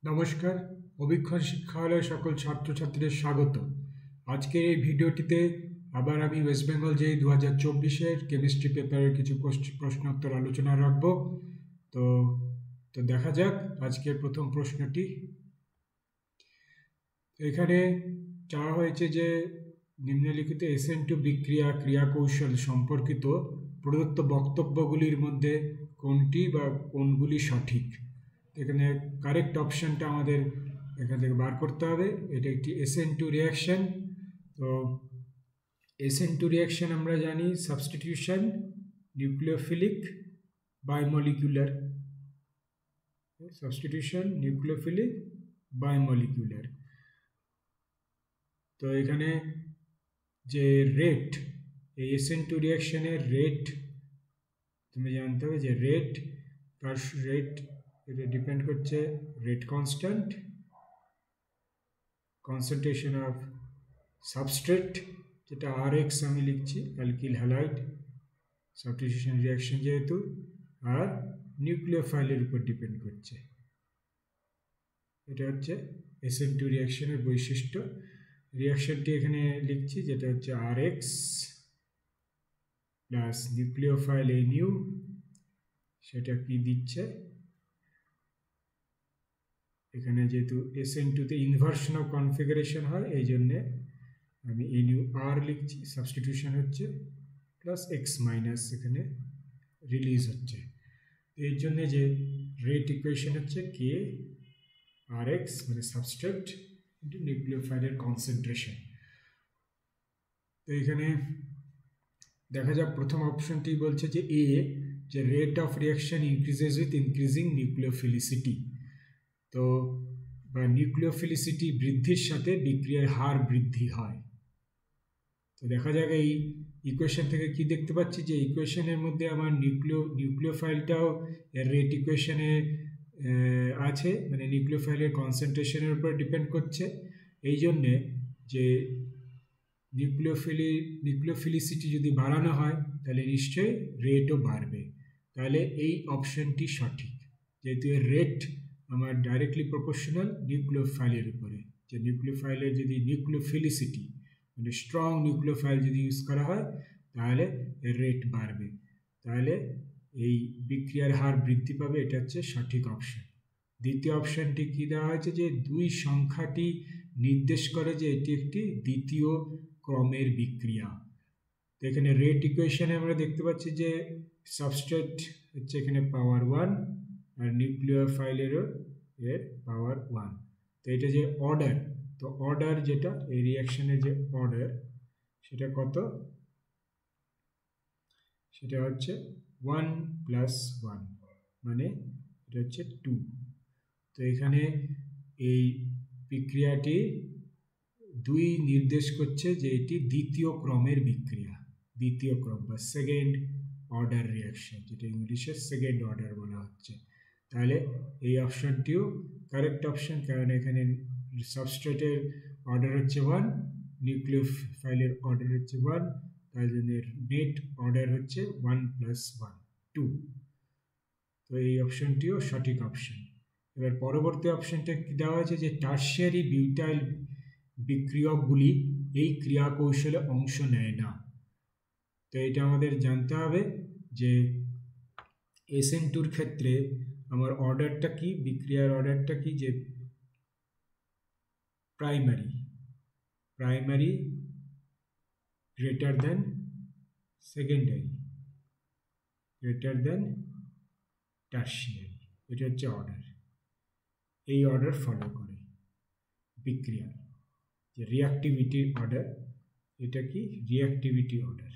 নমস্কার, অভীক্ষণ শিক্ষালয়ে সকল ছাত্রছাত্রীদের স্বাগত। আজকের এই ভিডিওটিতে আবার আমি ওয়েস্ট বেঙ্গল যে 2024-এর কেমিস্ট্রি পেপারের কিছু প্রশ্নোত্তর আলোচনা রাখব। তো তো দেখা যাক আজকের প্রথম প্রশ্নটি। এখানে চাওয়া হয়েছে যে নিম্নলিখিত SN2 বিক্রিয়া ক্রিয়া কৌশল সম্পর্কিত প্রদত্ত বক্তব্যগুলির মধ্যে কোনটি বা কোনগুলি সঠিক। এখানে কারেক্ট অপশানটা আমাদের এখান থেকে বার করতে হবে। এটা একটি SN2 রিয়াকশান। তো SN2 রিয়াকশান আমরা জানি substitution, nucleophilic, biomolecular. Substitution, nucleophilic, biomolecular. তো এখানে যে রেট, এই SN2 রিয়াকশানের রেট তুমি জানতে হবে যে রেট এটা ডিপেন্ড করছে rate constant, concentration of substrate যেটা Rx আমি লিখছি, অ্যালকিল হ্যালাইড সাবস্টিটিউশন রিয়াকশন যেহেতু, আর নিউক্লিওফাইলের উপর ডিপেন্ড করছে। এটা হচ্ছে SN2 রিয়াকশনের বৈশিষ্ট্য। রিয়াকশনটি এখানে লিখছি যেটা হচ্ছে Rx প্লাস নিউক্লিওফাইল Nu, সেটা কি দিচ্ছে এখানে যেহেতু SN2-তে ইনভার্সন অফ কনফিগারেশন হয় এই জন্যে আমি NuR লিখছি। সাবস্টিটিউশন হচ্ছে প্লাস X মাইনাস এখানে রিলিজ হচ্ছে। এর জন্যে যে রেট ইকুয়েশন হচ্ছে K Rx মানে সাবস্ট্রেট ইন্টু নিউক্লিওফাইলের কনসেন্ট্রেশন। তো এখানে দেখা যাক প্রথম অপশনটি বলছে যে A, যে rate of reaction increases with increasing nucleophilicity. তো বা নিউক্লিওফিলিসিটি বৃদ্ধির সাথে বিক্রিয়ার হার বৃদ্ধি হয়। তো দেখা যাক এই ইকুয়েশন থেকে কি দেখতে পাচ্ছি যে ইকুয়েশনের মধ্যে আমার নিউক্লিওফাইলটাও এর রেট ইকুয়েশনে আছে, মানে নিউক্লিওফাইলের কনসেন্ট্রেশনের উপর ডিপেন্ড করছে। এই জন্যে যে নিউক্লিওফিলিসিটি যদি বাড়ানো হয় তাহলে নিশ্চয়ই রেটও বাড়বে। তাহলে এই অপশনটি সঠিক, যেহেতু এর রেট আমার ডাইরেক্টলি প্রপোর্শনাল নিউক্লিওফাইলের উপরে। যে নিউক্লিওফাইলের যদি নিউক্লিওফিলিসিটি মানে স্ট্রং নিউক্লিওফাইল যদি ইউজ করা হয় তাহলে এর রেট বাড়বে, তাহলে এই বিক্রিয়ার হার বৃদ্ধি পাবে। এটা হচ্ছে সঠিক অপশন। দ্বিতীয় অপশনটি কি দেওয়া হয়েছে যে 2 সংখ্যাটি নির্দেশ করে যে এটি একটি দ্বিতীয় ক্রমের বিক্রিয়া। তো এখানে রেট ইকুয়েশনে আমরা দেখতে পাচ্ছি যে সাবস্ট্রেট হচ্ছে এখানে পাওয়ার 1 আর নিউক্লিওফাইলেরও এর পাওয়ার 1। তো এটা যে অর্ডার, তো অর্ডার যেটা এই রিয়াকশনের যে অর্ডার সেটা কত, সেটা হচ্ছে 1 প্লাস 1 মানে এটা হচ্ছে 2। তো এখানে এই বিক্রিয়াটি 2 নির্দেশ করছে যে এটি দ্বিতীয় ক্রমের বিক্রিয়া, দ্বিতীয় ক্রম বা সেকেন্ড অর্ডার রিয়াকশন, যেটা ইংলিশে সেকেন্ড অর্ডার বলা হচ্ছে। তাহলে এই অপশনটিও কারেক্ট অপশন, কারণ এখানে সাবস্ট্রেটের অর্ডার হচ্ছে 1, নিউক্লিওফাইলের অর্ডার হচ্ছে 1, তাই জন্য নেট অর্ডার হচ্ছে 1 প্লাস 1 2। তো এই অপশনটিও সঠিক অপশন। এবার পরবর্তী অপশনটা কি দেওয়া হয়েছে যে টারশিয়ারি বিউটাইল বিক্রিয়কগুলি এই ক্রিয়া কৌশলে অংশ নেয় না। তো এটা আমাদের জানতে হবে যে SN2-র ক্ষেত্রে আমার অর্ডারটা কি, বিক্রিয়ার অর্ডারটা কি, যে primary greater than secondary greater than tertiary, এটা হচ্ছে অর্ডার। এই অর্ডার ফলো করে বিক্রিয়ার যে রিঅ্যাক্টিভিটির অর্ডার, এটা কি রিঅ্যাক্টিভিটি অর্ডার,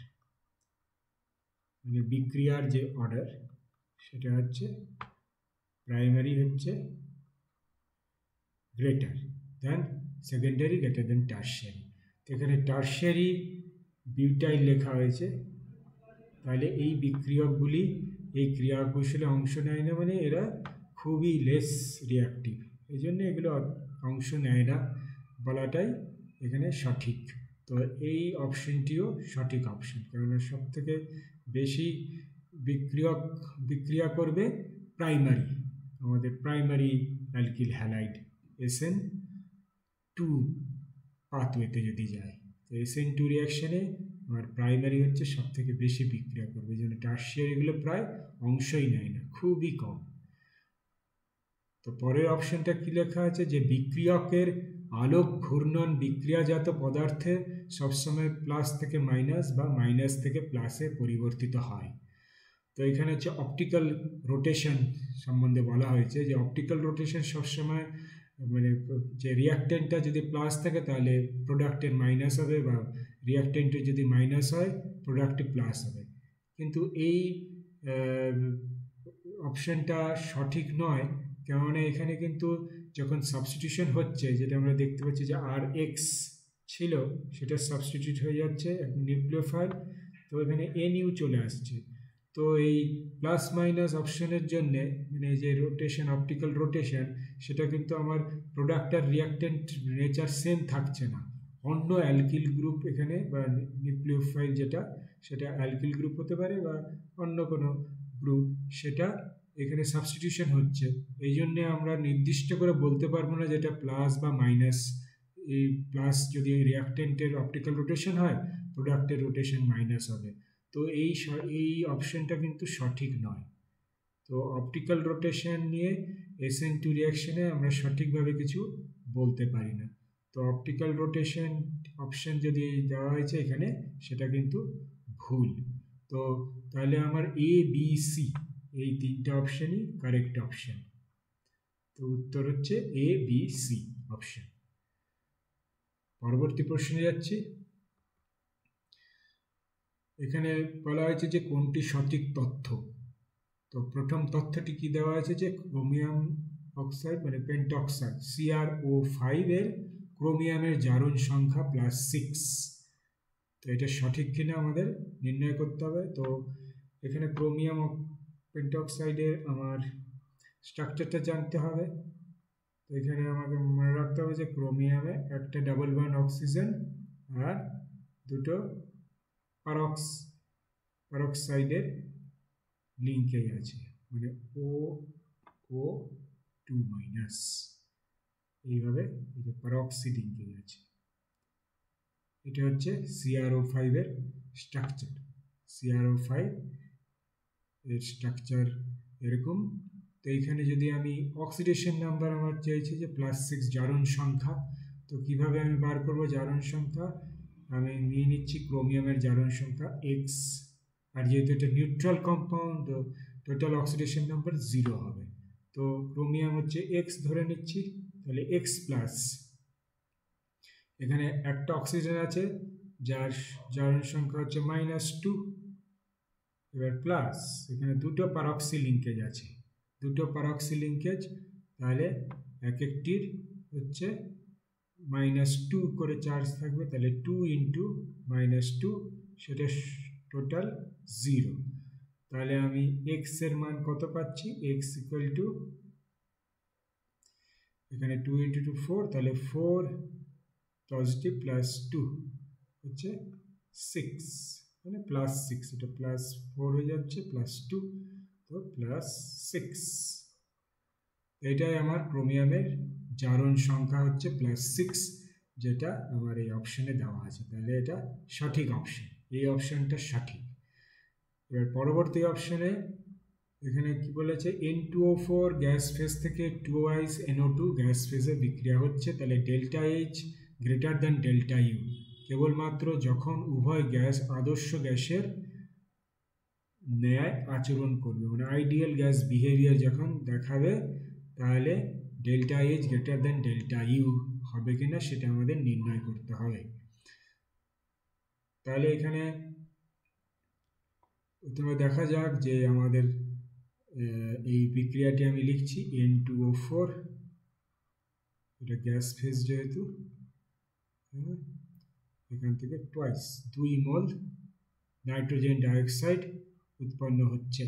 মানে বিক্রিয়ার যে অর্ডার সেটা হচ্ছে প্রাইমারি হচ্ছে greater than secondary greater than tertiary. তো এখানে টারশিয়ারি বিউটাইল লেখা হয়েছে, তাহলে এই বিক্রিয়কগুলি এই ক্রিয়া কৌশলে অংশ নেয় না, মানে এরা খুবই লেস রিঅ্যাক্টিভ, এই জন্য এগুলো অংশ নেয় না বলাটাই এখানে সঠিক। তো এই অপশনটিও সঠিক অপশন, কেননা সব থেকে বেশি বিক্রিয়া করবে প্রাইমারি, আমাদের প্রাইমারি অ্যালকিল হ্যালাইড SN2 পাথওয়েতে যদি যায়, তো SN2 রিয়াকশানে আমার প্রাইমারি হচ্ছে সব থেকে বেশি বিক্রিয়া করবে, যেন টার্সিয়ারিগুলো প্রায় অংশই নেয় না, খুবই কম। তো পরের অপশনটা কি লেখা আছে, যে বিক্রিয়কের আলোক ঘূর্ণন বিক্রিয়াজাত পদার্থে সবসময় প্লাস থেকে মাইনাস বা মাইনাস থেকে প্লাসে পরিবর্তিত হয়। তো এখানে হচ্ছে অপটিক্যাল রোটেশন সম্বন্ধে বলা হয়েছে, যে অপটিক্যাল রোটেশন সবসময় মানে যে রিয়াক্টেন্টটা যদি প্লাস থাকে তাহলে প্রোডাক্টের মাইনাস হবে, বা রিয়াক্টেন্টের যদি মাইনাস হয় প্রোডাক্টে প্লাস হবে। কিন্তু এই অপশনটা সঠিক নয়, কেননা এখানে কিন্তু যখন সাবস্টিটিউশন হচ্ছে, যেটা আমরা দেখতে পাচ্ছি যে RX ছিল সেটা সাবস্টিটিউট হয়ে যাচ্ছে নিউক্লিওফাইল, তো এখানে NU চলে আসছে। তো এই প্লাস মাইনাস অপশনের জন্যে মানে যে রোটেশন, অপটিক্যাল রোটেশন, সেটা কিন্তু আমার প্রোডাক্ট আর রিয়াক্টেন্ট নেচার সেম থাকছে না, অন্য অ্যালকিল গ্রুপ এখানে বা নিউক্লিওফাইল যেটা, সেটা অ্যালকিল গ্রুপ হতে পারে বা অন্য কোনো গ্রুপ, সেটা এখানে সাবস্টিটিউশন হচ্ছে। এই জন্যে আমরা নির্দিষ্ট করে বলতে পারবো না যেটা প্লাস বা মাইনাস। এই প্লাস যদি রিয়াক্টেন্টের অপটিক্যাল রোটেশন হয়, প্রোডাক্টের রোটেশন মাইনাস হবে। তো এই অপশনটা কিন্তু সঠিক নয়। তো অপটিক্যাল রোটেশন নিয়ে SN2 রিয়াকশনে আমরা সঠিকভাবে কিছু বলতে পারি না। তো অপটিক্যাল রোটেশন অপশন যদি দেওয়া হয়েছে এখানে, সেটা কিন্তু ভুল। তো তাহলে আমার ABC এই তিনটা অপশনই কারেক্ট অপশন। তো উত্তর হচ্ছে ABC অপশন। পরবর্তী প্রশ্নে যাচ্ছি। এখানে বলা হয়েছে যে কোনটি সঠিক তথ্য। তো প্রথম তথ্যটি কি দেওয়া আছে, যে ক্রোমিয়াম অক্সাইড মানে পেন্টঅক্সাইড CrO5 এর ক্রোমিয়ামের জারণ সংখ্যা +6। তো এটা সঠিক কিনা আমাদের নির্ণয় করতে হবে। তো এখানে ক্রোমিয়াম পেন্টঅক্সাইডের আমার স্ট্রাকচারটা জানতে হবে। তো এখানে আমাকে মনে রাখতে হবে যে ক্রোমিয়ামে একটা ডাবল বন্ড অক্সিজেন আর দুটো পারক্সাইডের লিঙ্কেজ আছে, মানে O2-, এইভাবে এটা পারক্সি লিঙ্কেজ আছে। এটা হচ্ছে CrO5 এর স্ট্রাকচার। CrO5 এর স্ট্রাকচার এরকম। তো এইখানে যদি আমি অক্সিডেশন নাম্বার আমার চাইছে যে +6 জারণ সংখ্যা, তো কিভাবে আমি বার করব জারণ সংখ্যা, আমি নিয়ে নিচ্ছি ক্রোমিয়ামের জারণ সংখ্যা X, আর যেহেতু এটা নিউট্রাল কম্পাউন্ড, তো টোটাল অক্সিডেশন নাম্বার 0 হবে। তো ক্রোমিয়াম হচ্ছে X ধরে নিচ্ছি, তাহলে X প্লাস, এখানে একটা অক্সিজেন আছে যার জারণ সংখ্যা হচ্ছে -2, এবার প্লাস এখানে দুটো পারক্সি লিঙ্কেজ আছে, দুটো পারক্সি লিঙ্কেজ, তাহলে এক একটির হচ্ছে -2 করে চার্জ থাকবে, তাহলে 2 × -2, সেটা টোটাল 0। তাহলে আমি x এর মান কত পাচ্ছি, x = এখানে 2 × 2 4, তাহলে 4 পজিটিভ +2 হচ্ছে 6, মানে +6, এটা +4 হয়ে যাচ্ছে +2, তো +6। এটাই আমার ক্রোমিয়ামের জারণ সংখ্যা হচ্ছে +6, যেটা আমার এই অপশনে দেওয়া আছে। তাহলে এটা সঠিক অপশন, এই অপশনটা সঠিক। এবার পরবর্তী অপশনে এখানে কি বলেছে, N2O4 গ্যাস ফেজ থেকে 2NO2 গ্যাস ফেজে বিক্রিয়া হচ্ছে, তাহলে ΔH > ΔU কেবলমাত্র যখন উভয় গ্যাস আদর্শ গ্যাসের ন্যায় আচরণ করবে, মানে আইডিয়াল গ্যাস বিহেভিয়ার যখন দেখাবে, তাহলে ΔH > ΔU হবে কিনা সেটা আমাদের নির্ণয় করতে হবে। তাহলে এখানে প্রথমে দেখা যাক যে আমাদের এই বিক্রিয়াটি আমি লিখছি N2O4, এটা গ্যাস ফেজ যেহেতু, এখান থেকে 2 মোল নাইট্রোজেন ডাইঅক্সাইড উৎপন্ন হচ্ছে।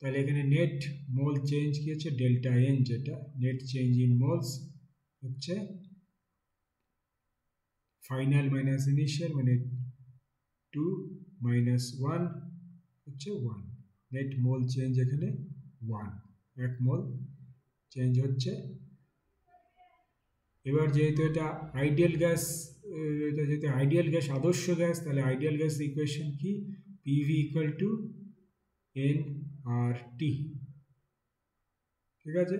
তাহলে এখানে নেট মোল চেঞ্জ কি হচ্ছে, ΔN, যেটা নেট চেঞ্জ ইন মোলস হচ্ছে ফাইনাল মাইনাস ইনিশিয়াল, মানে 2 - 1 হচ্ছে 1, নেট মোল চেঞ্জ এখানে 1, 1 মোল চেঞ্জ হচ্ছে। এবার যেহেতু এটা আইডিয়াল গ্যাস, এটা যেহেতু আইডিয়াল গ্যাস, আদর্শ গ্যাস, তাহলে আইডিয়াল গ্যাস ইকুয়েশন কি? PV equal to N R T. ঠিক আছে,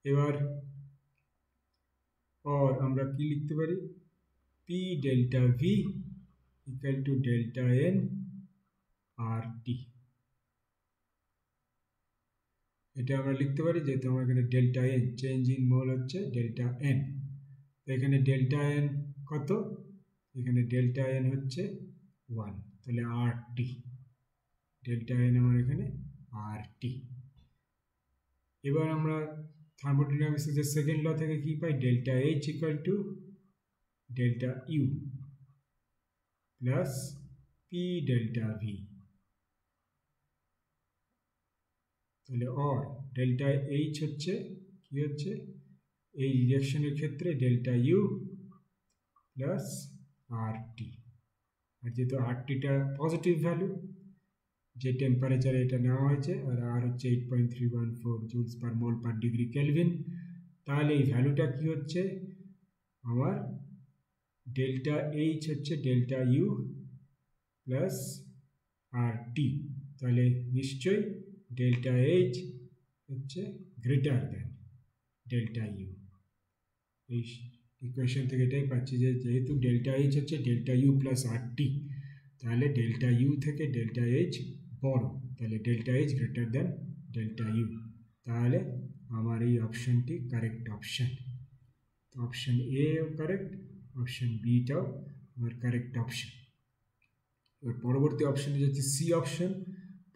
এবার আমরা কি লিখতে পারি? P delta V equal to delta N R T. এটা আমরা লিখতে পারি, যেহেতু আমার এখানে delta N change in mole হচ্ছে ডেল্টা এন। তো এখানে ডেল্টা এন কত? এখানে ডেল্টা এন হচ্ছে 1, তাহলে আর টি। ডেল্টা এন আমার এখানে আর টি। এবার আমরা থার্মোডাইনামিক্সের সেকেন্ড ল থেকে কি পাই? Delta H equal to delta U plus P delta V. তাহলে ডেল্টা এইচ হচ্ছে কি হচ্ছে? এই রিঅ্যাকশনের ক্ষেত্রে delta U plus R T. আর যেহেতু আর টিটা পজিটিভ ভ্যালু, যে টেম্পারেচারে এটা নেওয়া হয়েছে, আর হচ্ছে 8.314 জুলস পার মোল পার ডিগ্রি কেলভিন, তাহলে এই ভ্যালুটা কি হচ্ছে আমার? ডেল্টা এইচ হচ্ছে ডেল্টা ইউ প্লাস আর টি। তাহলে নিশ্চয়ই ডেল্টা এইচ হচ্ছে গ্রেটার দ্যান ডেল্টা ইউ। এই ইকুয়েশন থেকে এটাই পাচ্ছি যে যেহেতু ডেল্টা এইচ হচ্ছে ডেল্টা ইউ প্লাস আর টি, তাহলে ডেল্টা ইউ থেকে ডেল্টা এইচ বড়, তাহলে delta H greater than delta U. তাহলে আমার এই অপশানটি কারেক্ট অপশান। তো অপশান এও কারেক্ট, অপশান বিটাও আমার কারেক্ট অপশান। এবার পরবর্তী অপশানে যাচ্ছে সি অপশান।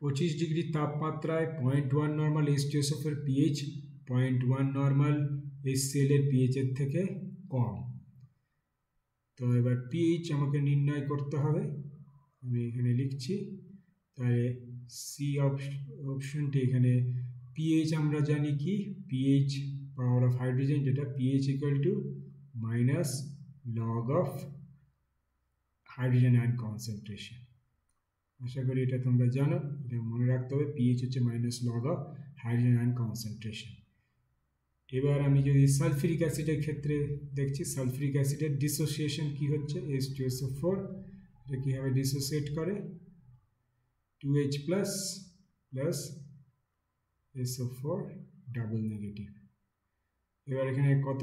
25 ডিগ্রি তাপমাত্রায় 0.1 নর্মাল H2SO4 এর পিএইচ 0.1 নর্মাল HCl এর পিএইচের থেকে কম। তো এবার পিএইচ আমাকে নির্ণয় করতে হবে, আমি এখানে লিখছি। তাহলে সি অপশনটি, এখানে পিএইচ আমরা জানি কি? পিএইচ পাওয়ার অফ হাইড্রোজেন, যেটা pH equal to minus log of hydrogen ion concentration. আশা করি এটা তোমরা জানো, এটা মনে রাখতে হবে। পিএইচ হচ্ছে minus log of hydrogen ion concentration. এবার আমি যদি সালফিউরিক অ্যাসিডের ক্ষেত্রে দেখছি, সালফিউরিক অ্যাসিডের ডিসোসিয়েশন কি হচ্ছে? H2SO4 এটা কীভাবে ডিসোসিয়েট করে? 2H plus plus SO4 double negative. এবার এখানে কত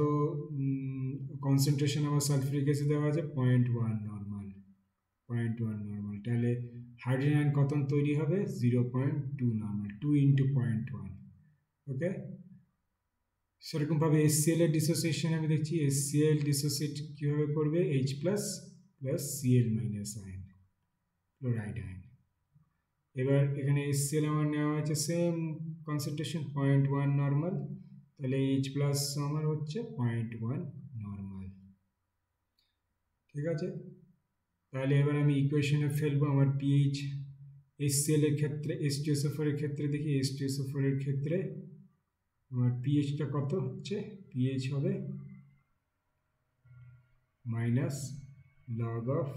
কনসেন্ট্রেশন আমার সালফিউরিক অ্যাসিড দেওয়া আছে? 0.1 নর্মাল, 0.1 নর্মাল। তাহলে হাইড্রোজেন আয়ন কত তৈরি হবে? 0.2 নর্মাল, 2 ইন্টু 0.1। ওকে, সেরকমভাবে HCl এর ডিসোসিয়েশন আমি দেখছি। HCl ডিসোসিয়েট কীভাবে করবে? H plus plus Cl minus ion, chloride ion. এবার এখানে HCl আমার নেওয়া হয়েছে সেম কনসেন্ট্রেশন 0.1 নর্মাল, তাহলে H প্লাস আমার হচ্ছে 0.1 নর্মাল। ঠিক আছে, তাহলে এবার আমি ইকুয়েশনে ফেলবো আমার পিএইচ। HCl এর ক্ষেত্রে, H2SO4 এর ক্ষেত্রে দেখি, H2SO4 এর ক্ষেত্রে আমার পিএইচটা কত হচ্ছে? পিএইচ হবে মাইনাস লগ অফ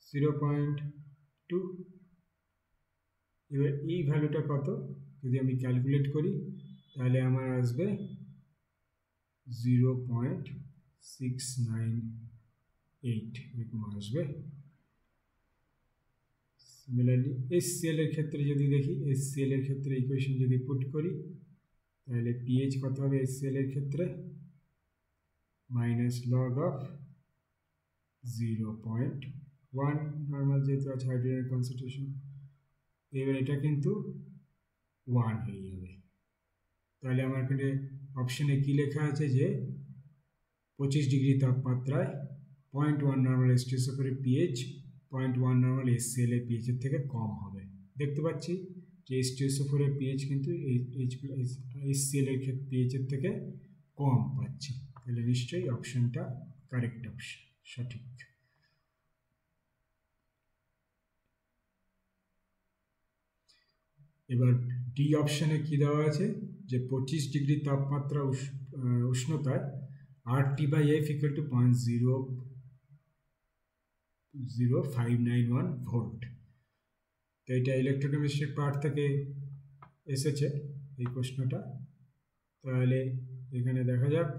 0.2। এবার এই ভ্যালুটা কত যদি আমি ক্যালকুলেট করি, তাহলে আমার আসবে 0.698 এরকম আসবে। সিমিলারলি HCl এর ক্ষেত্রে যদি দেখি, HCl এর ক্ষেত্রে ইকুয়েশন যদি পুট করি, তাহলে পিএইচ কত হবে HCl এর ক্ষেত্রে? মাইনাস লগ অফ 0.1 নর্মাল, যেহেতু আছে হাইড্রোজেন কনসেন্ট্রেশন। এবার এটা কিন্তু 1 হয়ে যাবে। তাহলে আমার এখানে অপশানে কী লেখা আছে? যে 25 ডিগ্রি তাপমাত্রায় 0.1 নর্মাল H2SO4 এর পিএইচ 0.1 নর্মাল HCl এর পিএইচের থেকে কম হবে। দেখতে পাচ্ছি যে H2SO4 এর পিএইচ কিন্তু HCl এর পিএইচের থেকে কম পাচ্ছি। তাহলে নিশ্চয়ই অপশানটা কারেক্ট অপশান, সঠিক। এবার ডি অপশানে কি দেওয়া আছে? যে 25 ডিগ্রি তাপমাত্রা উষ্ণতায় RT/F ইকুয়াল টু 0.0591 ভোল্ট। তো এটা ইলেকট্রোকেমিস্ট্রির পার্ট থেকে এসেছে এই প্রশ্নটা। তাহলে এখানে দেখা যাক।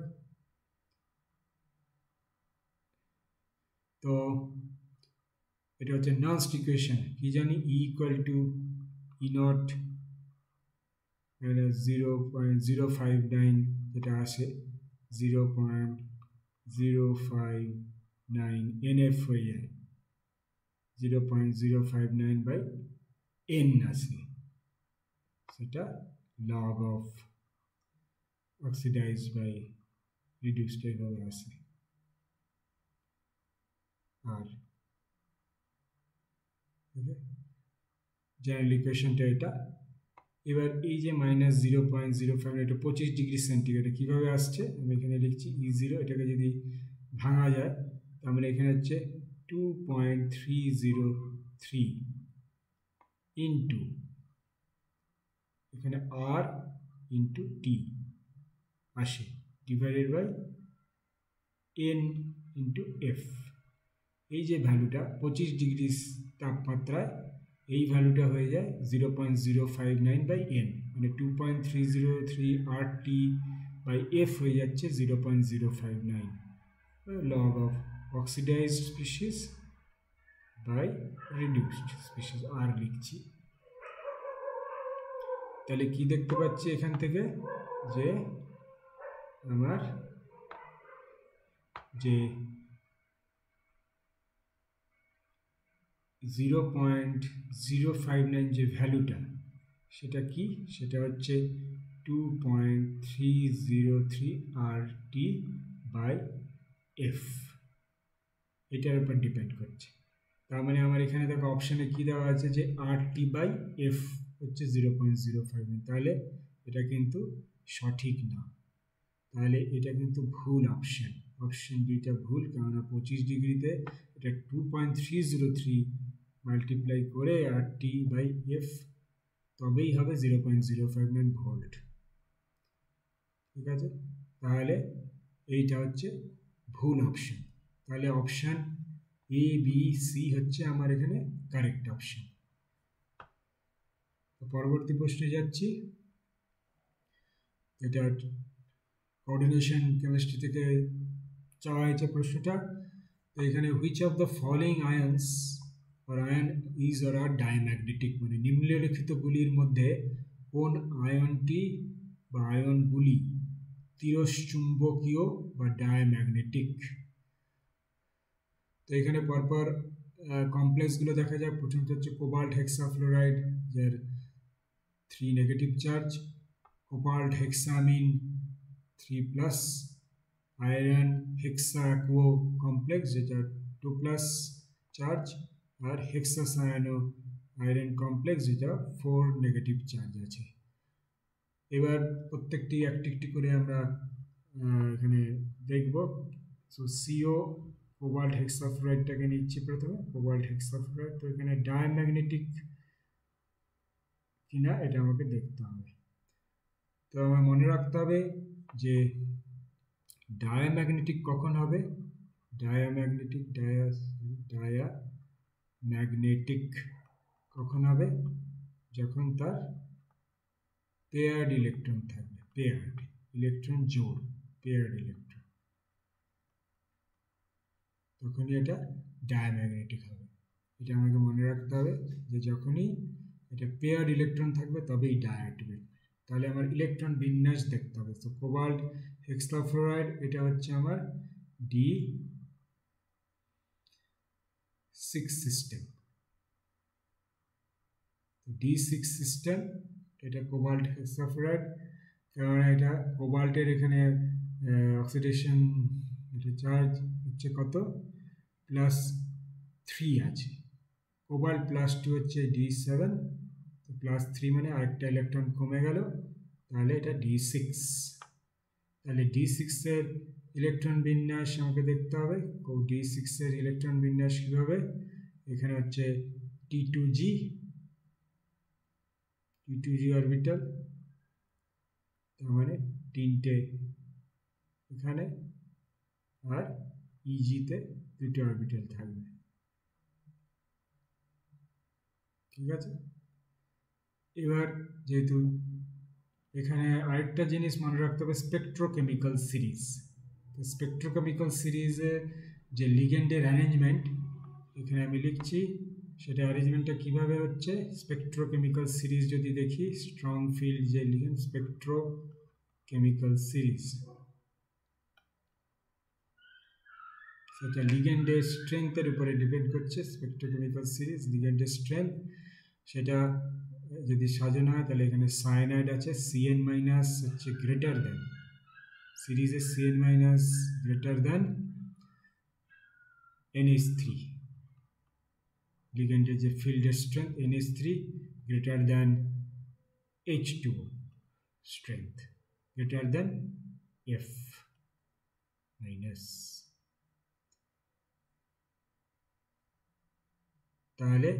তো এটা হচ্ছে নান্স ইকুয়েশন, কি জানি E equal to E not 0.059 যেটা আসে 0.059 NF হয়ে যায়, 0.059/n আসে, সেটা log of oxidized by reduced এভাবে আসে। আর জেনারেল ইকুয়েশনটা এটা। এবার এই যে -0.05 এটা 25 ডিগ্রি সেন্টিগ্রেড কীভাবে আসছে, আমি এখানে লিখছি E0, এটাকে যদি ভাঙা যায় তাহলে এখানে হচ্ছে 2.303 ইন্টু এখানে R ইন্টু টি আসে divided by N into F। এই যে ভ্যালুটা 25 ডিগ্রি তাপমাত্রায় এই ভ্যালুটা হয়ে যায় 0.059/n, মানে 2.303 RT/F হয়ে যাচ্ছে 0.059, log of oxidized species by reduced species R লিখছি। তাহলে কি দেখতে পাচ্ছি এখান থেকে, যে আমার যে 0.059 যে ভ্যালুটা সেটা কি, সেটা হচ্ছে 2.303 RT/F, এটার উপর ডিপেন্ড করছে। তার মানে আমার এখানে দেখো অপশানে কি দেওয়া আছে যে RT/F হচ্ছে 0.059, তাহলে এটা কিন্তু সঠিক না, তাহলে এটা কিন্তু ভুল অপশান, অপশান ডিটা ভুল। কেননা 25 ডিগ্রিতে এটা 2.303 মাল্টিপ্লাই করে RT/F তবেই হবে 0.059 ভোল্ট। ঠিক আছে, তাহলে এইটা হচ্ছে ভুল অপশান। তাহলে অপশান A, B, C হচ্ছে আমার এখানে কারেক্ট অপশান। পরবর্তী প্রশ্নে যাচ্ছি। এটা কোঅর্ডিনেশন কেমিস্ট্রি থেকে চাওয়া হয়েছে প্রশ্নটা। তো এখানে which of the following আয়ন্স or ion is or are diamagnetic, মানে নিম্নলিখিতগুলির মধ্যে কোন আয়নটি বা আয়নগুলি তিরস্চুম্বকীয় বা ডায়াম্যাগনেটিক। তো এখানে পরপর কমপ্লেক্সগুলো দেখা যায়। প্রথমত হচ্ছে কোবাল্ট হেক্সাফ্লোরাইড, যার 3 negative charge, cobalt hexammine 3+, iron hexaaqua complex যেটা 2+ চার্জ, আর হেক্সাসায়ানো আয়রন কমপ্লেক্স যেটা 4 নেগেটিভ চার্জ আছে। এবার প্রত্যেকটি একটি করে আমরা এখানে দেখব। সো সিও কোবাল্ট হেক্সাফ্লোরাইডটাকে নিচ্ছি প্রথমে, কোবাল্ট হেক্সাফ্লোরাইড। তো এখানে ডায়াম্যাগনেটিক কিনা এটা আমাকে দেখতে হবে। তো আমার মনে রাখতে হবে যে ডায়াম্যাগনেটিক কখন হবে, ডায়াম্যাগনেটিক কখন হবে, যখন তার পেয়ার্ড ইলেকট্রন থাকবে, পেয়ার্ড ইলেকট্রন জোড়, পেয়ার্ড ইলেকট্রন, তখনই এটা ডায়াম্যাগনেটিক হবে। এটা আমাকে মনে রাখতে হবে যে যখনই এটা পেয়ার্ড ইলেকট্রন থাকবে তবেই ডায়াটমিক। তাহলে আমার ইলেকট্রন বিন্যাস দেখতে হবে। তো কোবাল্ট হেক্সাফ্লোরাইড এটা হচ্ছে আমার D6 সিস্টেম, D6 সিস্টেম এটা কোবাল্ট হেক্সাফ্লোরাইড। কারণ এটা কোবাল্টের এখানে অক্সিডেশন এটা চার্জ হচ্ছে কত, +3 আছে। কোবাল্ট +2 হচ্ছে D7, তো +3 মানে আরেকটা ইলেকট্রন কমে গেল, তাহলে এটা D6। তাহলে D6 এর ইলেকট্রন বিন্যাস আমাকে দেখতে হবে। D6 এর ইলেকট্রন বিন্যাস কী হবে, এখানে হচ্ছে T2G অরবিটাল, তার মানে 3টে এখানে, আর EG তে 2টে অরবিটাল থাকবে। ঠিক আছে। এবার যেহেতু এখানে আরেকটা জিনিস মনে রাখতে হবে, স্পেকট্রোকেমিক্যাল সিরিজ। তো স্পেকট্রোকেমিক্যাল সিরিজে যে লিগেন্ডের অ্যারেঞ্জমেন্ট এখানে আমি লিখছি, সেটা অ্যারেঞ্জমেন্টটা কীভাবে হচ্ছে। স্পেকট্রোকেমিক্যাল সিরিজ যদি দেখি, স্ট্রং ফিল্ড যে লিগেন্ড, স্পেকট্রোকেমিক্যাল সিরিজ, সেটা লিগেন্ডের স্ট্রেংথের উপরে ডিপেন্ড করছে। স্পেকট্রোকেমিক্যাল সিরিজ লিগেন্ডের স্ট্রেংথ, সেটা যদি সাজানো হয় তাহলে এখানে সায়ানাইড আছে, Cn মাইনাস হচ্ছে গ্রেটার দেন, সিরিজে Cn minus greater than NH3, লিগেন্ডের যে ফিল্ডের strength NH3 greater than H2 strength greater than F minus. তাহলে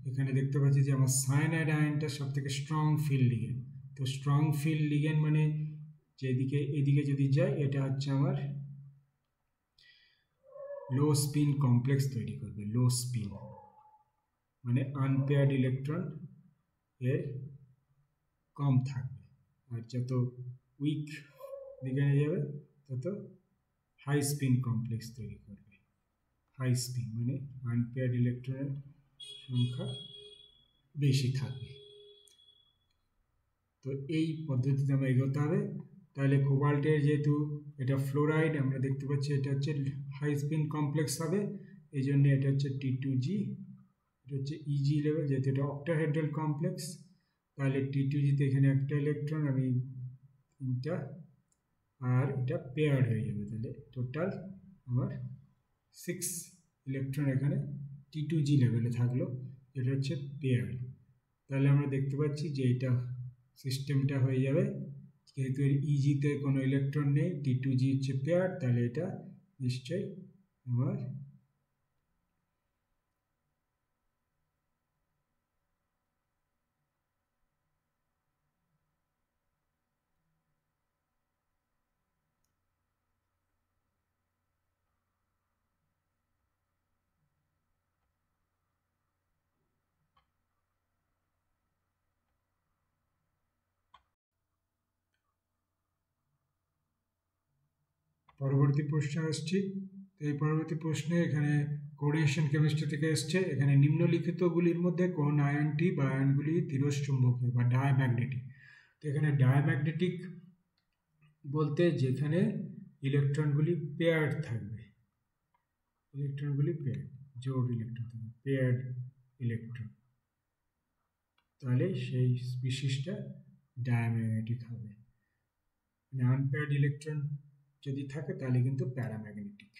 এখানে দেখতে পাচ্ছি যে আমার সায়ানাইড আয়নটা সব থেকে স্ট্রং ফিল্ড লিগেন্ড। তো স্ট্রং ফিল্ড লিগেন্ড মানে যেদিকে এদিকে যদি যায়, এটা হচ্ছে আমার লো স্পিন কমপ্লেক্স তৈরি করবে। লো স্পিন মানে আনপেয়ার্ড ইলেকট্রন এর কম থাকবে, আর যত উইক লিগেন্ডে যাবে তত হাই স্পিন কমপ্লেক্স তৈরি করবে। হাই স্পিন মানে আনপেয়ার্ড ইলেকট্রনের সংখ্যা বেশি থাকবে। তো এই পদ্ধতিতে আমরা এগোতে হবে। তাহলে কোবাল্টের যেহেতু এটা ফ্লোরাইড, আমরা দেখতে পাচ্ছি এটা হচ্ছে হাই স্পিন কমপ্লেক্স হবে, এই জন্য এটা হচ্ছে T2G, এটা হচ্ছে EG লেভেল, যেহেতু এটা অক্টাহেড্রাল কমপ্লেক্স। তাহলে T2G-তে এখানে একটা ইলেকট্রন, আমি তিনটা, আর এটা পেয়ার্ড হয়ে যাবে। তাহলে টোটাল আমার 6 ইলেকট্রন এখানে T2G লেভেলে থাকলো, এটা হচ্ছে পেয়ার্ড। তাহলে আমরা দেখতে পাচ্ছি যে এটা সিস্টেমটা হয়ে যাবে, যেহেতু এর ইজিতে কোনো ইলেকট্রন নেই, T2G হচ্ছে পেয়ার, তাহলে এটা নিশ্চয়ই আমার পরবর্তী প্রশ্নে আসছি। তো এই পরবর্তী প্রশ্নে এখানে কোঅর্ডিনেশন কেমিস্ট্রি থেকে এসছে। এখানে নিম্নলিখিতগুলির মধ্যে কোন আয়নটি বা আয়নগুলি তিরস্চুম্বকীয় বা ডায়াম্যাগনেটিক। তো এখানে ডায়াম্যাগনেটিক বলতে যেখানে ইলেকট্রনগুলি পেয়ার্ড থাকবে, ইলেকট্রনগুলি পেয়ার্ড, জোড় ইলেকট্রন থাকবে, পেয়ার্ড ইলেকট্রন, তাহলে সেই স্পিসিসটা ডায়াম্যাগনেটিক হবে। আনপেয়ার্ড ইলেকট্রন যদি থাকে তাহলে কিন্তু প্যারাম্যাগনেটিক।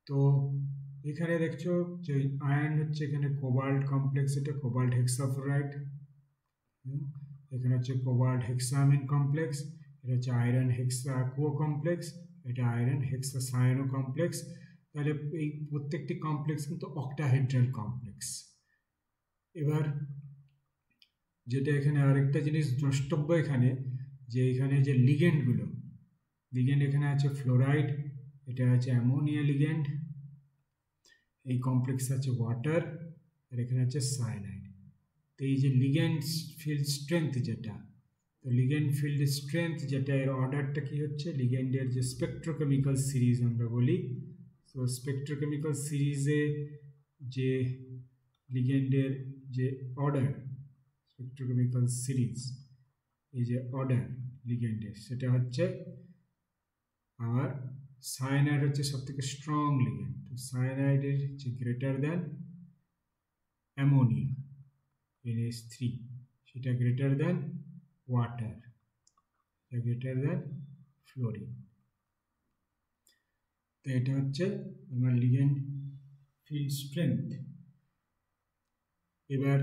তো এখানে দেখছো যে আয়ন হচ্ছে এখানে কোবাল্ট কমপ্লেক্স, এটা কোবাল্ট হেক্সাফ্লোরাইড, এখানে হচ্ছে কোবাল্ট হেক্সামিন কমপ্লেক্স, এটা হচ্ছে আয়রন হেক্সা অ্যাকুয়া কমপ্লেক্স, এটা আয়রন হেক্সা সায়ানো কমপ্লেক্স। তাহলে এই প্রত্যেকটি কমপ্লেক্স কিন্তু অক্টাহেড্রাল কমপ্লেক্স। এবার যেটা এখানে আরেকটা জিনিস দ্রষ্টব্য এখানে, যে এখানে যে লিগেন্ডগুলো, লিগেন্ড এখানে আছে ফ্লোরাইড, এটা আছে অ্যামোনিয়া লিগেন্ড, এই কমপ্লেক্স আছে ওয়াটার, আর এখানে আছে সায়ানাইড। তো এই যে লিগেন্ড ফিল্ড স্ট্রেংথ যেটা, তো লিগেন্ড ফিল্ড স্ট্রেংথ যেটা, এর অর্ডারটা কি হচ্ছে, লিগেন্ডের যে স্পেকট্রোকেমিক্যাল সিরিজ আমরা বলি, তো স্পেকট্রোকেমিক্যাল সিরিজে যে লিগেন্ডের যে অর্ডার, স্পেকট্রোকেমিক্যাল সিরিজ এই যে অর্ডার লিগেন্ডের, সেটা হচ্ছে আমার সায়ানাইড হচ্ছে সব থেকে স্ট্রং লিগেন্ড। তো সায়ানাইডের হচ্ছে গ্রেটার দেন অ্যামোনিয়া NH3, সেটা গ্রেটার দেন ওয়াটার, এটা গ্রেটার দেন ফ্লোরিন। তো এটা হচ্ছে আমার লিগেন্ড ফিল্ড স্ট্রেংথ। এবার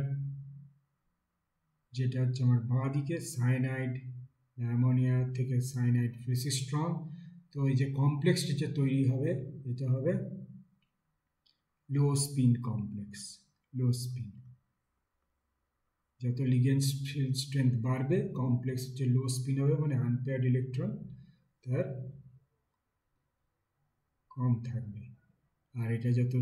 যেটা হচ্ছে আমার বাঁ দিকে সায়ানাইড, অ্যামোনিয়া থেকে সায়ানাইড বেশি স্ট্রং। তো এই যে কমপ্লেক্সটা যে তৈরি হবে, এটা হবে লো স্পিন কমপ্লেক্স। লো স্পিন, যত লিগেন্ড ফিল্ড স্ট্রেংথ বাড়বে, কমপ্লেক্স হচ্ছে লো স্পিন হবে, মানে আনপেয়ার্ড ইলেকট্রন তার কম থাকবে। আর এটা যত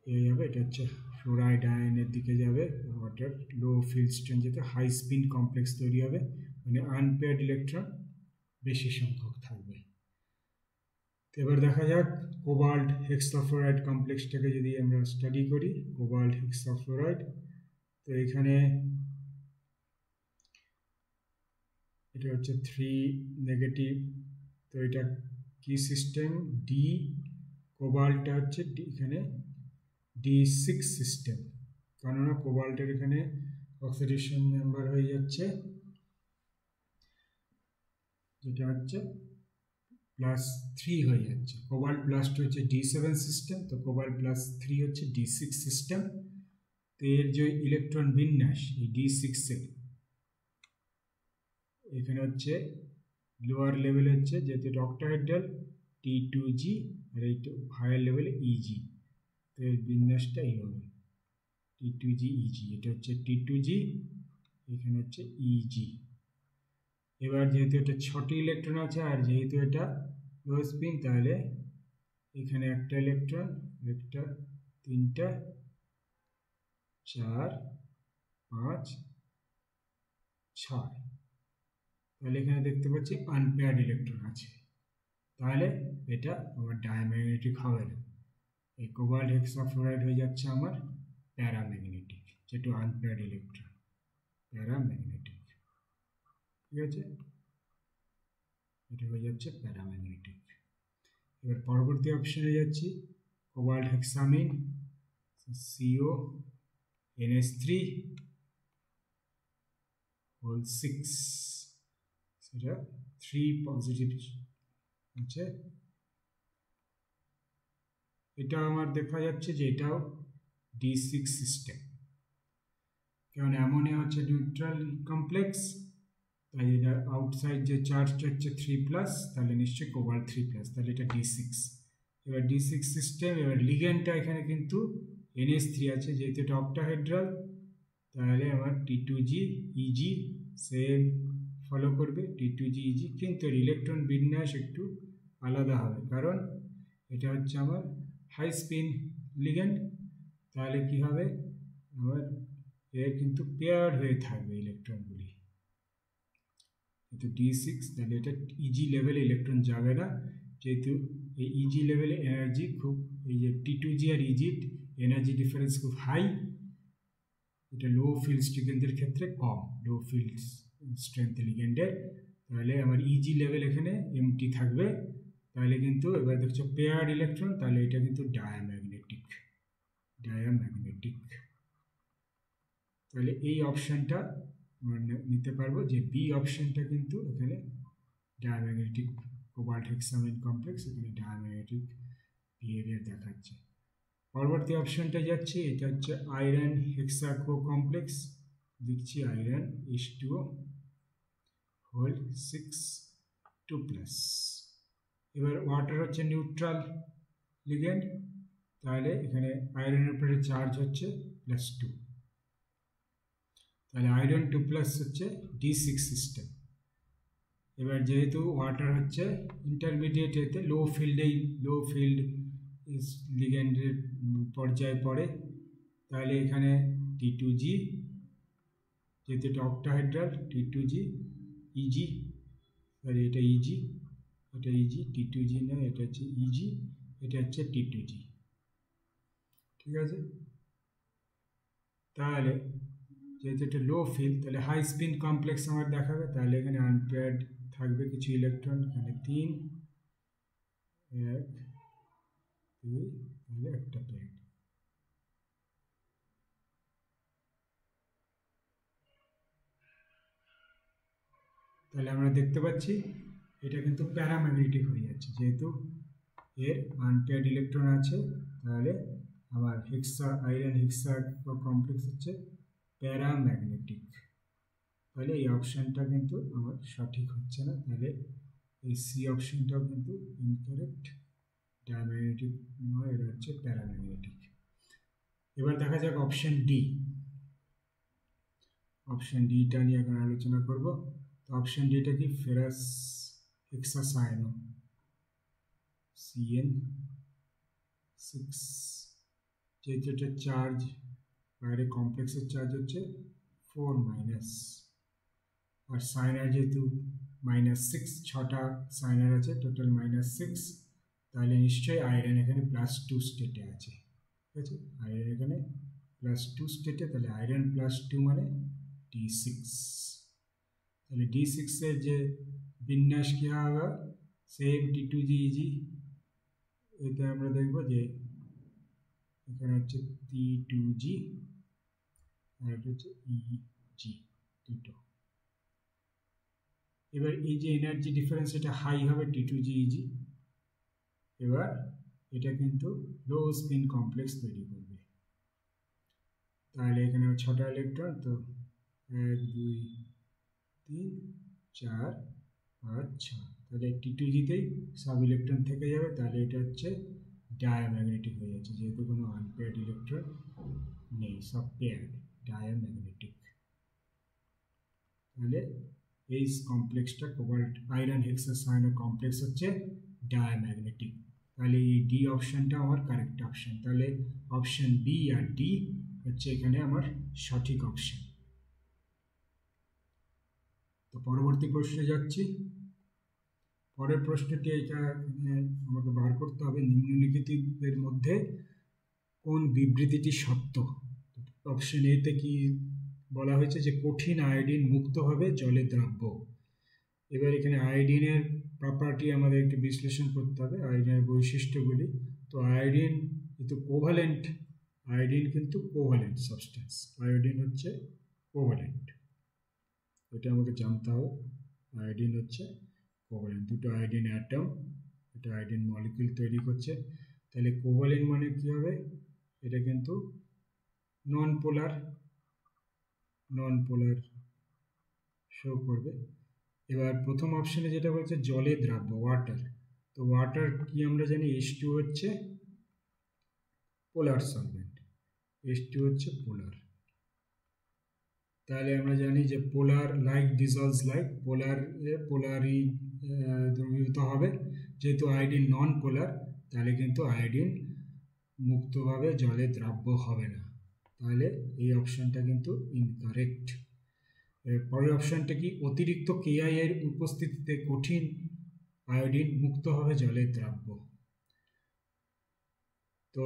এ হবে, এটা হচ্ছে ফ্লোরাইড আয়নের দিকে যাবে, ওয়াটার লো ফিল্ড স্ট্রেংথ যেতে হাই স্পিন কমপ্লেক্স তৈরি হবে, মানে আনপেয়ার্ড ইলেকট্রন বেশি সংখ্যক থাকবে। তো এবার দেখা যাক কোবাল্ট হেক্সাফ্লোরাইড কমপ্লেক্সটাকে যদি আমরা স্টাডি করি, কোবাল্ট হেক্সাফ্লোরাইড, তো এখানে এটা হচ্ছে 3 নেগেটিভ, তো এটা কি সিস্টেম, ডি, কোবাল্টটা হচ্ছে এখানে D6 সিস্টেম, কেননা কোবাল্টের এখানে অক্সিডেশন নাম্বার হয়ে যাচ্ছে যেটা হচ্ছে +3 হয়ে যাচ্ছে। কোবাল্ট +2 হচ্ছে D7 সিস্টেম, তো কোবাল্ট +3 হচ্ছে D6 সিস্টেম। তো এর যে ইলেকট্রন বিন্যাস এই D6 এর এখানে হচ্ছে লোয়ার লেভেল হচ্ছে যেহেতু অক্টাহেড্রাল T2G, আর এই হায়ার লেভেলে EG, তো এর বিন্যাসটা এইভাবে T2G EG, এটা হচ্ছে T2G, এখানে হচ্ছে EG। এবার যেহেতু এটা 6টি ইলেকট্রন আছে আর যেহেতু এটা লো স্পিন, তাহলে এখানে একটা ইলেকট্রন, একটা, 3টা, 4, 5, 6, তাহলে এখানে দেখতে পাচ্ছি আনপেয়ার্ড ইলেকট্রন আছে, তাহলে এটা আমার ডায়াম্যাগনেটিক হবে না। এই কোবাল্ট হেক্সাফ্লোরাইড হয়ে যাচ্ছে আমার প্যারাম্যাগনেটিক, যেটা আনপেয়ার্ড ইলেকট্রন, প্যারাম্যাগনেটিক। ঠিক আছে, এটা হয়ে যাচ্ছে প্যারাম্যাগনেটিক। এবার পরবর্তী অপশনে যাচ্ছি, কোবাল্ট হেক্সামিন, CO NH3 6, সেটা 3 পজিটিভ আছে। এটা আমার দেখা যাচ্ছে যে এটাও D6 সিস্টেম, কারণ অ্যামোনিয়া হচ্ছে নিউট্রাল কমপ্লেক্স, তাই এটা আউটসাইড যে চার্জটা হচ্ছে 3+, তাহলে নিশ্চয়ই কোবাল্ট 3+, তাহলে এটা D6। এবার D6 সিস্টেম, এবার লিগ্যান্ডটা এখানে কিন্তু NH3 আছে, যেহেতু এটা অক্টাহেড্রাল, তাহলে আমার T2G EG সেম ফলো করবে, T2G EG, কিন্তু এর ইলেকট্রন বিন্যাস একটু আলাদা হবে, কারণ এটা হচ্ছে আমার হাই স্পিন লিগ্যান্ড, তাহলে কি হবে আমার এর কিন্তু পেয়ার হয়ে থাকবে ইলেকট্রনগুলি, যেহেতু D6, তাহলে এটা EG লেভেলে ইলেকট্রন যাবে না, যেহেতু এই EG লেভেলে এনার্জি খুব, এই যে T2G আর EG এনার্জি ডিফারেন্স খুব হাই, এটা লো ফিল্ড স্ট্রেংথের ক্ষেত্রে কম, লো ফিল্ড স্ট্রেংথ লিগ্যান্ডের, তাহলে আমার EG লেভেল এখানে এমটি থাকবে, তাহলে কিন্তু এবার দেখছো পেয়ার্ড ইলেকট্রন, তাহলে এটা কিন্তু ডায়াম্যাগনেটিক, তাহলে এই অপশনটা নিতে পারবো যে বি অপশনটা কিন্তু এখানে ডায়াম্যাগনেটিক, কোবাল্ট হেক্সামিন কমপ্লেক্স এখানে ডায়াম্যাগনেটিক বিহেভিয়ার দেখাচ্ছে। পরবর্তী অপশনটা যাচ্ছে, এটা হচ্ছে আয়রন হেক্সাকো কমপ্লেক্স, দেখছি আয়রন H2O হোল 6 2+, এবার ওয়াটার হচ্ছে নিউট্রাল লিগ্যান্ড, তাহলে এখানে আয়রনের উপরে চার্জ হচ্ছে +2, তাহলে আয়রন 2+ হচ্ছে D6 সিস্টেম। এবার যেহেতু ওয়াটার হচ্ছে ইন্টারমিডিয়েট, এতে লো ফিল্ড লিগ্যান্ডের পর্যায়ে পড়ে, তাহলে এখানে T2G, যেহেতু এটা অক্টাহেড্রাল, T2G EG, সরি এটা EG, এটা EG, T2G না, এটা হচ্ছে EG, এটা হচ্ছে T2G। ঠিক আছে, তাহলে যেহেতু এটা লো ফিল্ড, তাহলে হাই স্পিন কমপ্লেক্স আমার দেখাবে, তাহলে এখানে আনপেয়ার্ড থাকবে কিছু ইলেকট্রন, এখানে 3, 1, 2, তাহলে একটা পেয়ার। তাহলে আমরা দেখতে পাচ্ছি এটা কিন্তু প্যারাম্যাগনেটিক হয়ে যাচ্ছে, যেহেতু এর আনপেয়ার্ড ইলেকট্রন আছে, তাহলে আমার আয়রন হেক্সা কমপ্লেক্স হচ্ছে প্যারাম্যাগনেটিক, তাহলে এই অপশানটা কিন্তু আমার সঠিক হচ্ছে না, তাহলে এই সি অপশনটাও কিন্তু ইনকারেক্ট, ডায়াম্যাগনেটিক নয়, এটা হচ্ছে প্যারাম্যাগনেটিক। এবার দেখা যাক অপশন ডি, অপশন ডিটা নিয়ে এখন আলোচনা করব। তো অপশন ডিটা কি, ফেরাস হেক্সাসায়ানো CN6, যেহেতু এটা চার্জ বাইরে কমপ্লেক্সের চার্জ হচ্ছে 4 আর সাইনার যেহেতু -6 ছটা সাইনার আছে টোটাল -6 তাহলে নিশ্চয়ই আয়রন এখানে +2 স্টেটে আছে ঠিক আছে আয়রন এখানে +2 স্টেটে তাহলে আয়রন +2 মানে D6 তাহলে D6 এর যে বিন্যাস কি হবে সেম T2GEG এটা আমরা দেখব যে এখানে হচ্ছে T2G আর এটা হচ্ছে EG দুটো এবার এই যে এনার্জি ডিফারেন্স এটা হাই হবে T2GEG এবার এটা কিন্তু লো স্পিন কমপ্লেক্স তৈরি করবে তাহলে এখানে 6টা ইলেকট্রন তো 1 2 3 4 5 6 তাহলে T2G-তেই সব ইলেকট্রন থেকে যাবে তাহলে এটা হচ্ছে ডায়াম্যাগনেটিক হয়ে যাচ্ছে যেহেতু কোনো আনপেয়ার্ড ইলেকট্রন নেই সব পেয়ার্ড ডায়াম্যাগনেটিক তাহলে এই কমপ্লেক্সটা কোবাল্ট আয়রন হেক্সাসায়ানো কমপ্লেক্স হচ্ছে ডায়াম্যাগনেটিক তাহলে এই ডি অপশনটা আমার কারেক্ট অপশন তাহলে অপশন বি আর ডি হচ্ছে এখানে আমার সঠিক অপশন তো পরবর্তী প্রশ্নে যাচ্ছি পরের প্রশ্নটি এটা আমাকে বার করতে হবে নিম্নলিখিতের মধ্যে কোন বিবৃতিটি সত্য অপশন এতে কি বলা হয়েছে যে কঠিন আয়োডিন মুক্তভাবে জলে দ্রাব্য এবার এখানে আয়োডিনের প্রপার্টি আমাদের একটু বিশ্লেষণ করতে হবে আয়োডিনের বৈশিষ্ট্যগুলি তো আয়োডিন কিন্তু কোভালেন্ট আয়োডিন কিন্তু কোভালেন্ট সাবস্টেন্স আয়োডিন হচ্ছে কোভালেন্ট এটা আমাকে জানতে হবে আয়োডিন হচ্ছে কোভালেন্ট দুটো আয়োডিন অ্যাটম এটা আয়োডিন মলিকিউল তৈরি করছে তাহলে কোভালেন্ট মানে কি হবে এটা কিন্তু নন পোলার শো করবে এবার প্রথম অপশনে যেটা বলছে জলে দ্রাব্য ওয়াটার তো ওয়াটার কি আমরা জানি H2 হচ্ছে পোলার সলভেন্ট H2 হচ্ছে পোলার তাহলে আমরা জানি যে পোলার লাইক ডিজলভস লাইক পোলারই দ্রবীভূত হবে যেহেতু আয়োডিন নন পোলার তাহলে কিন্তু আয়োডিন মুক্তভাবে জলে দ্রাব্য হবে না তাহলে এই অপশনটা কিন্তু ইনকারেক্ট পরের অপশনটা কি অতিরিক্ত KI এর উপস্থিতিতে কঠিন আয়োডিন মুক্তভাবে জলে দ্রাব্য তো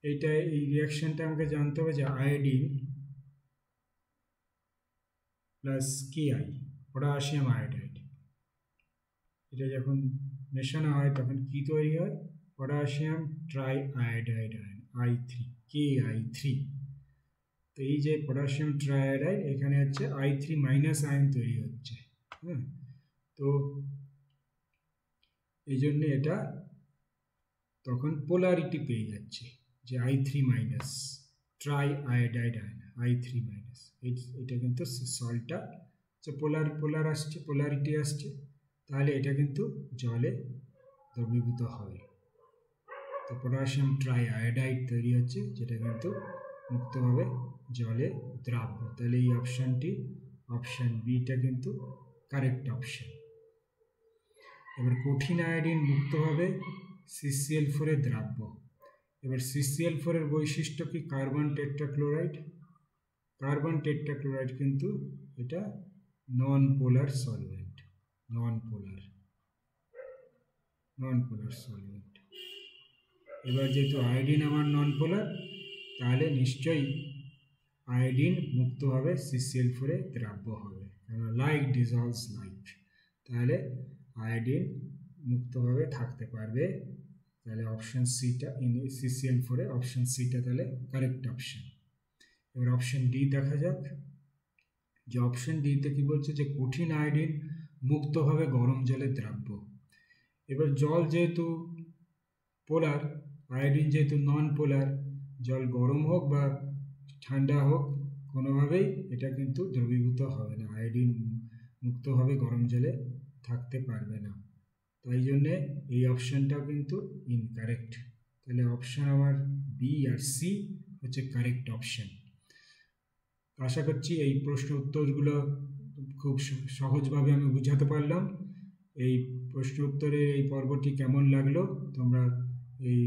এইটা এই রিয়াকশনটা আমাকে জানতে হবে যে iodine plus KI potassium iodide এটা যখন মেশানো হয় তখন কি তৈরি হয় potassium try iodide ion I3 KI3 তো এই যে পটাশিয়াম ট্রাইআয়োডাইড এখানে হচ্ছে I3 মাইনাস আয়ন তৈরি হচ্ছে হ্যাঁ তো এই জন্য এটা তখন পোলারিটি পেয়ে যাচ্ছে যে I3 minus try iodide ion I3 minus এটা কিন্তু সল্টটা যে পোলার আসছে পোলারিটি আসছে তাহলে এটা কিন্তু জলে দ্রবীভূত হবে তো পটাশিয়াম ট্রাই আয়োডাইড তৈরি হচ্ছে যেটা কিন্তু মুক্তভাবে জলে দ্রাব্য তাহলে এই অপশানটি অপশান বিটা কিন্তু কারেক্ট অপশান এবার কঠিন আয়োডিন মুক্তভাবে CCl4 এর দ্রাব্য এবার CCl4 এর বৈশিষ্ট্য কি কার্বন টেট্রাক্লোরাইড কিন্তু এটা নন পোলার সলভেন্ট নন পোলার সলভেন্ট এবার যেহেতু আয়োডিন আমার নন পোলার তাহলে নিশ্চয়ই আয়োডিন মুক্তভাবে CCl4 এ দ্রাব্য হবে কারণ লাইক ডিজলভস লাইক তাহলে আয়োডিন মুক্তভাবে থাকতে পারবে তাহলে অপশন সিটা CCl4 এ অপশন সিটা তাহলে কারেক্ট অপশন এবার অপশন ডি দেখা যাক যে অপশন ডিতে কি বলছে যে কঠিন আয়োডিন মুক্তভাবে গরম জলে দ্রাব্য এবার জল যেহেতু পোলার আয়োডিন যেহেতু নন পোলার জল গরম হোক বা ঠান্ডা হোক কোনোভাবেই এটা কিন্তু দ্রবীভূত হবে না আয়োডিন মুক্তভাবে গরম জলে থাকতে পারবে না তাই জন্যে এই অপশানটাও কিন্তু ইনকারেক্ট তাহলে অপশান আমার বি আর সি হচ্ছে কারেক্ট অপশান আশা করছি এই প্রশ্ন উত্তরগুলো খুব সহজভাবে আমি বুঝাতে পারলাম এই প্রশ্ন উত্তরের এই পর্বটি কেমন লাগলো তোমরা এই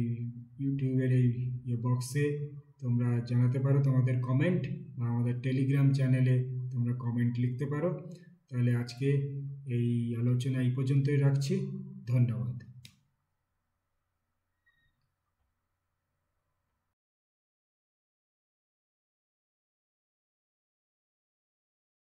ইউটিউবের এই বক্সে তোমরা জানাতে পারো তোমাদের কমেন্ট, বা আমাদের টেলিগ্রাম চ্যানেলে তোমরা কমেন্ট লিখতে পারো। তাহলে আজকে এই আলোচনা এই পর্যন্তই রাখছি। ধন্যবাদ।